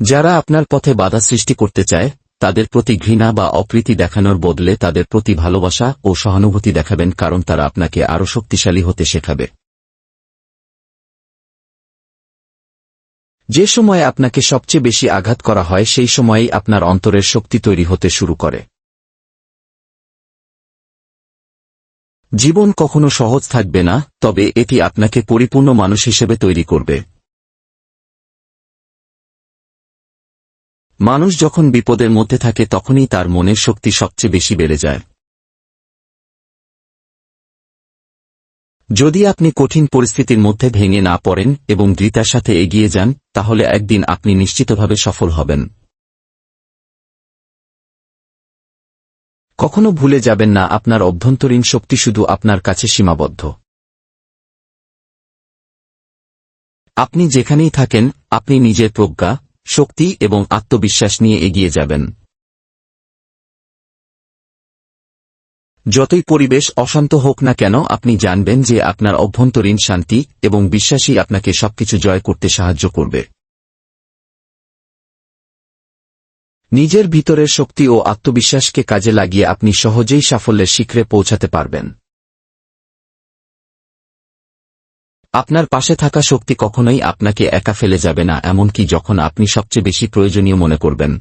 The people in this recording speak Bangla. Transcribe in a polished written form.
যারা আপনার পথে বাধা সৃষ্টি করতে চায় তাদের প্রতি ঘৃণা বা অপ্রীতি দেখানোর বদলে তাদের প্রতি ভালোবাসা ও সহানুভূতি দেখাবেন, কারণ তারা আপনাকে আরও শক্তিশালী হতে শেখাবে। যে সময়ে আপনাকে সবচেয়ে বেশি আঘাত করা হয় সেই সময়েই আপনার অন্তরের শক্তি তৈরি হতে শুরু করে। জীবন কখনো সহজ থাকবে না, তবে এটি আপনাকে পরিপূর্ণ মানুষ হিসেবে তৈরি করবে। মানুষ যখন বিপদের মধ্যে থাকে তখনই তার মনের শক্তি সবচেয়ে বেশি বেড়ে যায়। যদি আপনি কঠিন পরিস্থিতির মধ্যে ভেঙে না পড়েন এবং দৃঢ়তার সাথে এগিয়ে যান, তাহলে একদিন আপনি নিশ্চিতভাবে সফল হবেন। কখনো ভুলে যাবেন না, আপনার অভ্যন্তরীণ শক্তি শুধু আপনার কাছে সীমাবদ্ধ। আপনি যেখানেই থাকেন, আপনি নিজের প্রজ্ঞা, শক্তি এবং আত্মবিশ্বাস নিয়ে এগিয়ে যাবেন। যতই পরিবেশ অশান্ত হোক না কেন, আপনি জানবেন যে আপনার অভ্যন্তরীণ শান্তি এবং বিশ্বাসই আপনাকে সবকিছু জয় করতে সাহায্য করবে। নিজের ভিতরের শক্তি ও আত্মবিশ্বাসকে কাজে লাগিয়ে আপনি সহজেই সাফল্যের শিখরে পৌঁছাতে পারবেন। আপনার পাশে থাকা শক্তি কখনোই আপনাকে একা ফেলে যাবে না, এমনকি যখন আপনি সবচেয়ে বেশি প্রয়োজনীয় মনে করবেন।